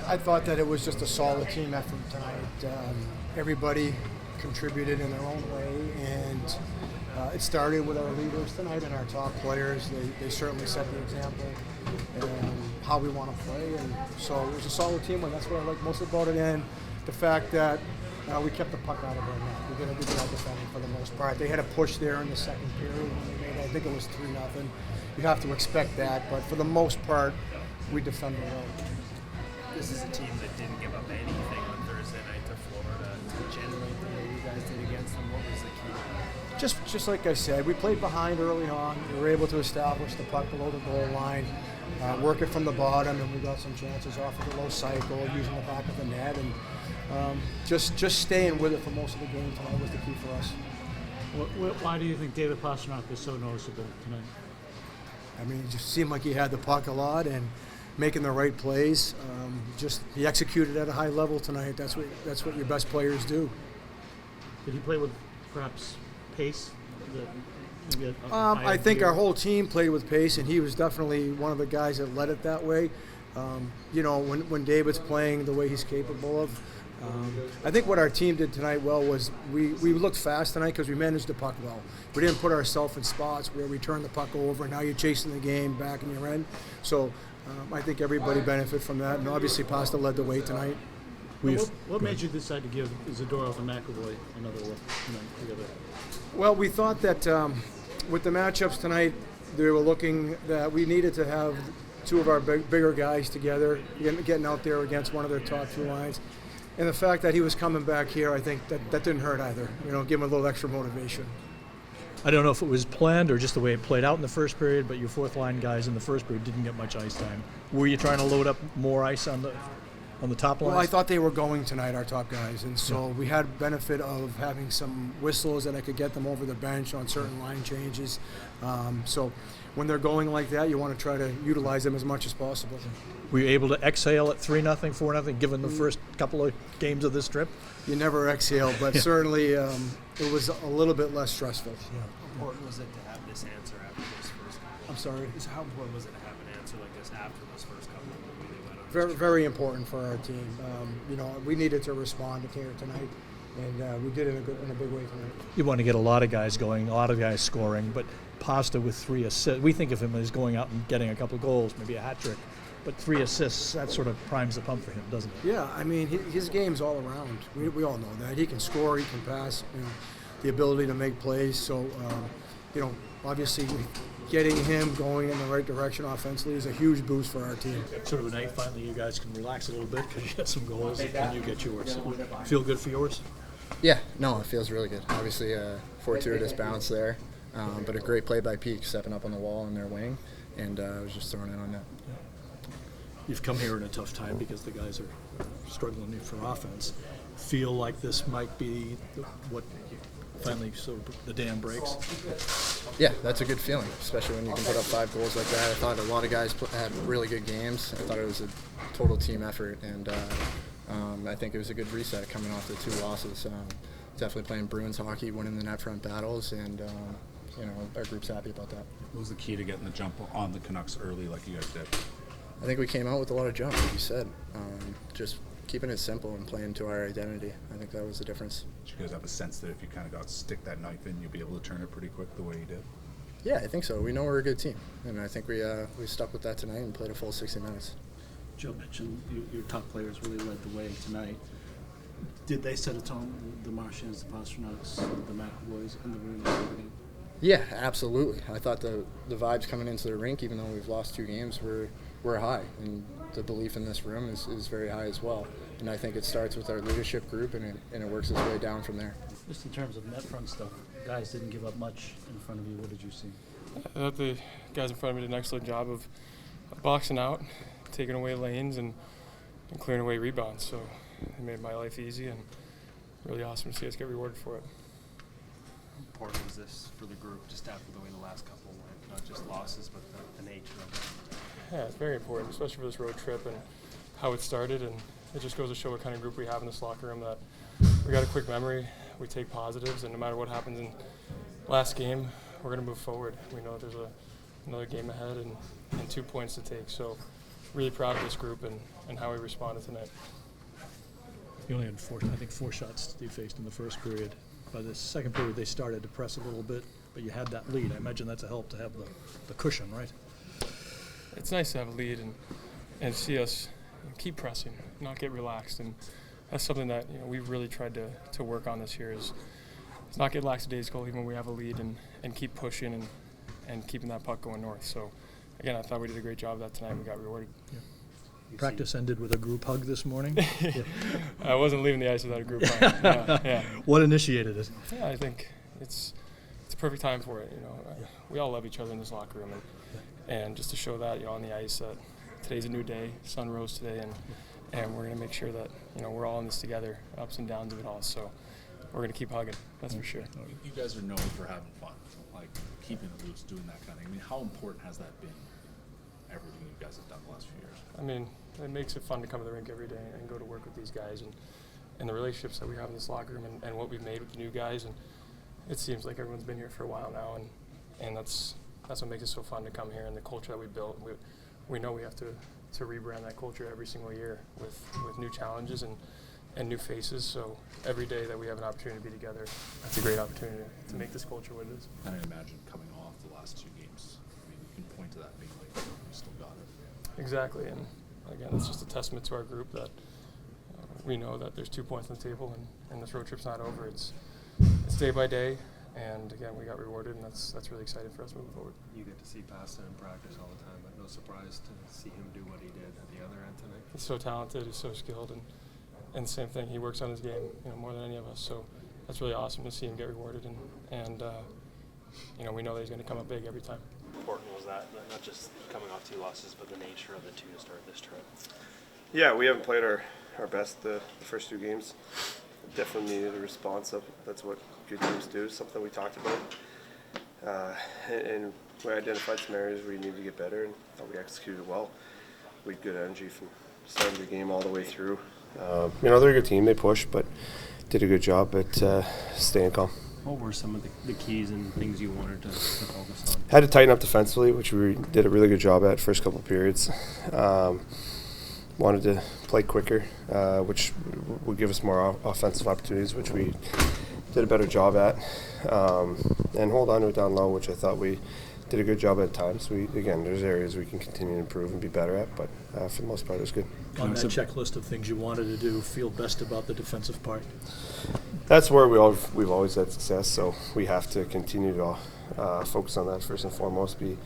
I thought that it was just a solid team effort tonight. Everybody contributed in their own way, and it started with our leaders tonight and our top players. They certainly set the example and how we want to play, and so it was a solid team, and that's what I like most about it, and the fact that we kept the puck out of our net. We did a good job defending for the most part. They had a push there in the second period when they made, I think it was 3-0. You have to expect that, but for the most part, we defended well. This is a team that didn't give up anything on Thursday night to Florida to generate the way you guys did against them. What was the key? Just like I said, we played behind early on. We were able to establish the puck below the goal line, work it from the bottom, and we got some chances off of the low cycle using the back of the net, and just staying with it for most of the game tonight was the key for us. Why do you think David Pastrnak was so noticeable tonight? I mean, it just seemed like he had the puck a lot and making the right plays. He executed at a high level tonight. That's what your best players do. Did he play with perhaps pace? I think our whole team played with pace, and he was definitely one of the guys that led it that way. When David's playing the way he's capable of, I think what our team did tonight well was we looked fast tonight because we managed the puck well. We didn't put ourselves in spots where we turned the puck over, and now you're chasing the game back in your end. So I think everybody benefited from that, and obviously Pasta led the way tonight. What made you decide to give Zadorov and McAvoy another look tonight together? Well, we thought that with the matchups tonight, they were looking that we needed to have two of our bigger guys together, getting out there against one of their top two lines. And the fact that he was coming back here, I think that didn't hurt either. Give him a little extra motivation. I don't know if it was planned or just the way it played out in the first period, but your fourth line guys in the first period didn't get much ice time. Were you trying to load up more ice on the top lines? Well, I thought they were going tonight, our top guys, and so we had benefit of having some whistles that I could get them over the bench on certain line changes. So when they're going like that, you want to try to utilize them as much as possible. Were you able to exhale at 3-0, 4-0, given the first couple of games of this trip? You never exhale, but certainly it was a little bit less stressful. Yeah. How important was it to have this answer after this first couple? I'm sorry? How important was it to have an answer like this after this first couple? Very, very important for our team. We needed to respond here tonight, and we did it in a big way tonight. You want to get a lot of guys going, a lot of guys scoring, but Pasta with 3 assists. We think of him as going out and getting a couple of goals, maybe a hat trick. But 3 assists, that sort of primes the pump for him, doesn't it? Yeah, I mean, his game's all around. We all know that. He can score, he can pass, the ability to make plays. So, obviously getting him going in the right direction offensively is a huge boost for our team. Sort of a night finally you guys can relax a little bit because you get some goals and you get yours. Feel good for yours? Yeah, no, it feels really good. Obviously, fortuitous bounce there, but a great play by Peak, stepping up on the wall in their wing, and I was just throwing it on net. You've come here in a tough time because the guys are struggling for offense. Feel like this might be what finally the dam breaks? Yeah, that's a good feeling, especially when you can put up 5 goals like that. I thought a lot of guys had really good games. I thought it was a total team effort, and I think it was a good reset coming off the 2 losses. Definitely playing Bruins hockey, winning the net front battles, and our group's happy about that. What was the key to getting the jump on the Canucks early like you guys did? I think we came out with a lot of jump, like you said. Just keeping it simple and playing to our identity. I think that was the difference. Did you guys have a sense that if you kind of got stick that knife in, you'd be able to turn it pretty quick the way you did? Yeah, I think so. We know we're a good team, and I think we stuck with that tonight and played a full 60 minutes. Joe mentioned your top players really led the way tonight. Did they set a tone, the Marchands, the Pastrnaks, the McAvoys, and the Bruins? Yeah, absolutely. I thought the vibes coming into the rink, even though we've lost 2 games, were high, and the belief in this room is very high as well. And I think it starts with our leadership group, and it works its way down from there. Just in terms of net front stuff, guys didn't give up much in front of you. What did you see? I thought the guys in front of me did an excellent job of boxing out, taking away lanes, and clearing away rebounds. So it made my life easy, and really awesome to see us get rewarded for it. How important was this for the group, just after the way the last couple went? Not just losses, but the nature of it. Yeah, it's very important, especially for this road trip and how it started. And it just goes to show what kind of group we have in this locker room, that we got a quick memory, we take positives, and no matter what happens in last game, we're going to move forward. We know there's another game ahead and 2 points to take. So really proud of this group and how we responded tonight. You only had four shots you faced in the first period. By the second period, they started to press a little bit, but you had that lead. I imagine that's a help to have the cushion, right? It's nice to have a lead and see us keep pressing, not get relaxed, and that's something that we've really tried to work on this year is not get lackadaisical even when we have a lead and keep pushing and keeping that puck going north. So again, I thought we did a great job of that tonight. We got rewarded. Yeah. Practice ended with a group hug this morning. Yeah. I wasn't leaving the ice without a group hug. Yeah. What initiated it? Yeah, I think it's a perfect time for it. We all love each other in this locker room, and just to show that on the ice that today's a new day, sun rose today, and we're going to make sure that we're all in this together, ups and downs of it all. So we're going to keep hugging, that's for sure. You guys are known for having fun, like keeping it loose, doing that kind of thing. I mean, how important has that been in everything you guys have done the last few years? I mean, it makes it fun to come to the rink every day and go to work with these guys and the relationships that we have in this locker room and what we've made with the new guys. And it seems like everyone's been here for a while now, and that's what makes it so fun to come here, and the culture that we built. We know we have to rebrand that culture every single year with new challenges and new faces. So every day that we have an opportunity to be together, that's a great opportunity to make this culture what it is. And I imagine coming off the last two games, I mean, you can point to that being like, we still got it. Exactly, and again, it's just a testament to our group that we know that there's 2 points on the table, and this road trip's not over. It's day by day, and again, we got rewarded, and that's really exciting for us moving forward. You get to see Pasta in practice all the time, but no surprise to see him do what he did at the other end tonight. He's so talented, he's so skilled, and the same thing, he works on his game more than any of us. So that's really awesome to see him get rewarded, and we know that he's going to come up big every time. Important was that, not just coming off 2 losses, but the nature of the 2 to start this trip? Yeah, we haven't played our best the first 2 games. Definitely needed a response. That's what good teams do, something we talked about. And we identified some areas where we needed to get better, and thought we executed well. We had good energy from the start of the game all the way through. They're a good team. They pushed, but did a good job at staying calm. What were some of the keys and things you wanted to focus on? Had to tighten up defensively, which we did a really good job at first couple of periods. Wanted to play quicker, which would give us more offensive opportunities, which we did a better job at. And hold on to it down low, which I thought we did a good job at times. There's areas we can continue to improve and be better at, but for the most part, it was good. On that checklist of things you wanted to do, feel best about the defensive part? That's where we've always had success, so we have to continue to focus on that first and foremost, be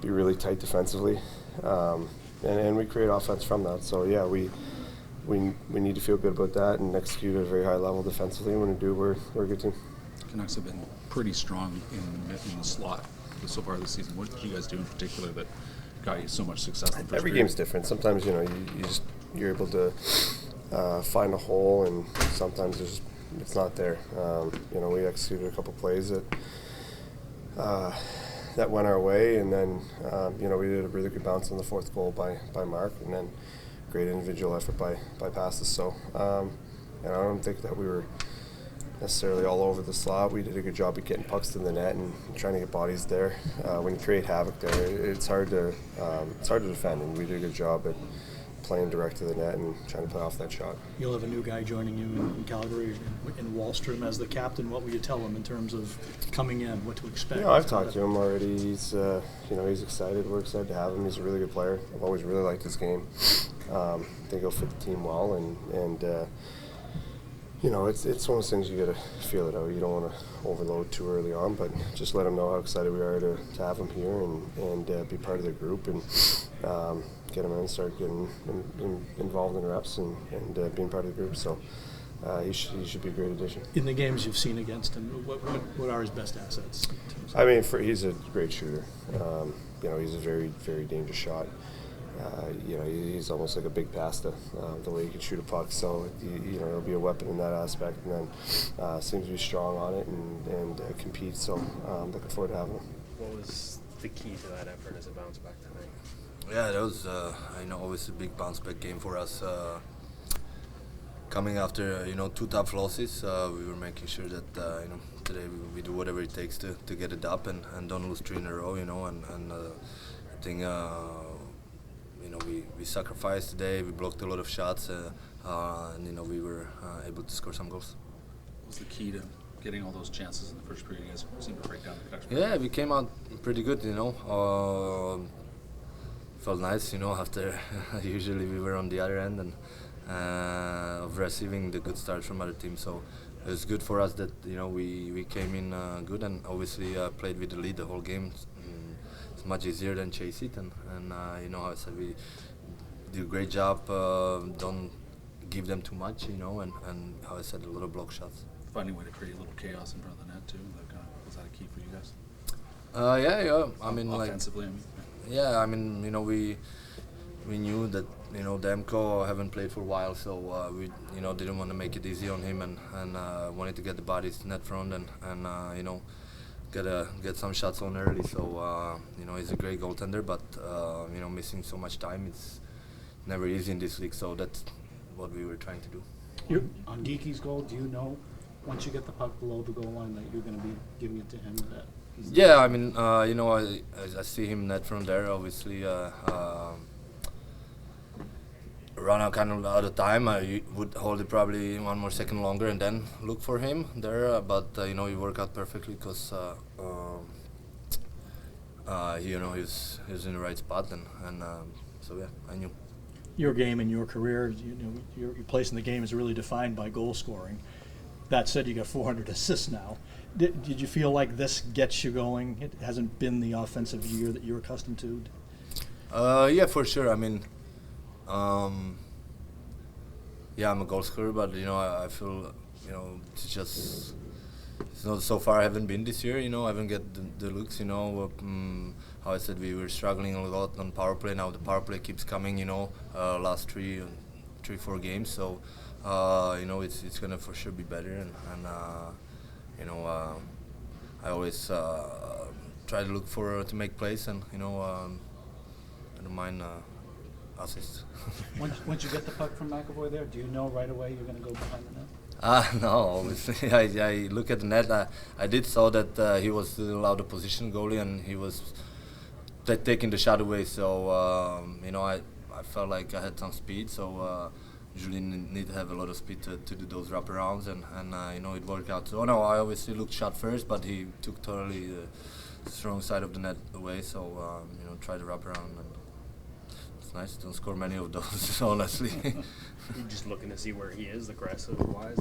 really tight defensively, and we create offense from that. So yeah, we need to feel good about that and execute at a very high level defensively, and when we do, we're a good team. Canucks have been pretty strong in the slot so far this season. What did you guys do in particular that got you so much success? In the first Every period? game's different. Sometimes you're able to find a hole, and sometimes it's not there. We executed a couple plays that went our way, and then we did a really good bounce on the 4th goal by Marc, and then great individual effort by Pasta. So I don't think that we were necessarily all over the slot. We did a good job of getting pucks to the net and trying to get bodies there. When you create havoc there, it's hard to defend, and we did a good job at playing direct to the net and trying to play off that shot. You'll have a new guy joining you in Calgary, in Wallstrom as the captain. What will you tell him in terms of coming in, what to expect? I've talked to him already. He's he's excited. We're excited to have him. He's a really good player. I've always really liked his game. I think he'll fit the team well, and it's one of those things you got to feel it out. You don't want to overload too early on, but just let him know how excited we are to have him here and be part of the group, and get him in, start getting involved in reps and being part of the group. So he should be a great addition. In the games you've seen against him, what are his best assets? He's a great shooter. He's a very, very dangerous shot. He's almost like a big Pasta, the way he can shoot a puck. So, he'll be a weapon in that aspect. And then seems to be strong on it and compete. So, looking forward to having him. What was the key to that effort as a bounce back tonight? Yeah, that was, always a big bounce back game for us. Coming after, 2 tough losses, we were making sure that, today we do whatever it takes to get it up and don't lose 3 in a row, and I think we sacrificed today. We blocked a lot of shots, and we were able to score some goals. What was the key to getting all those chances in the first period? You guys seemed to break down the Canucks. Yeah, we came out pretty good. Felt nice. After usually we were on the other end and of receiving the good start from other teams. So it was good for us that we came in good and obviously played with the lead the whole game. It's much easier than chase it, and how I said, we do a great job. Don't give them too much, and how I said, a lot of block shots. Finding a way to create a little chaos in front of the net too. Was that a key for you guys? Yeah. I mean, offensively. We knew that Demko haven't played for a while, so we didn't want to make it easy on him, and wanted to get the bodies net front and get some shots on early. So he's a great goaltender, but missing so much time, it's never easy in this league. So that's what we were trying to do. On Geeky's goal, do you know once you get the puck below the goal line that you're going to be giving it to him? Yeah, I mean, I see him net from there. Obviously, run out of time. I would hold it probably 1 more second longer and then look for him there. But he worked out perfectly because he was in the right spot, and so yeah, I knew. Your game and your career, your place in the game is really defined by goal scoring. That said, you got 400 assists now. Did you feel like this gets you going? It hasn't been the offensive year that you're accustomed to. Yeah, for sure. I mean, yeah, I'm a goal scorer, but I feel it's just not so far. I haven't been this year. I haven't get the looks. How I said, we were struggling a lot on power play. Now the power play keeps coming. Last 3-4 games. So it's gonna for sure be better, and I always try to look to make plays, and I don't mind assists. Once you get the puck from McAvoy there, do you know right away you're going to go behind the net? No, obviously. I look at the net. I did saw that he was still out of position goalie, and he was taking the shot away. So I felt like I had some speed. So usually need to have a lot of speed to do those wraparounds, and it worked out. So no, I obviously looked shot first, but he took totally the strong side of the net away. So tried to wrap around. And it's nice. Don't score many of those, honestly. You're just looking to see where he is, aggressive-wise?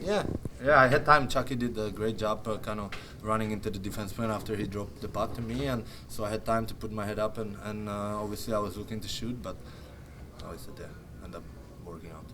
Yeah, I had time. Chucky did a great job kind of running into the defenseman after he dropped the puck to me, and so I had time to put my head up, and obviously I was looking to shoot, but I said, yeah, ended up working out.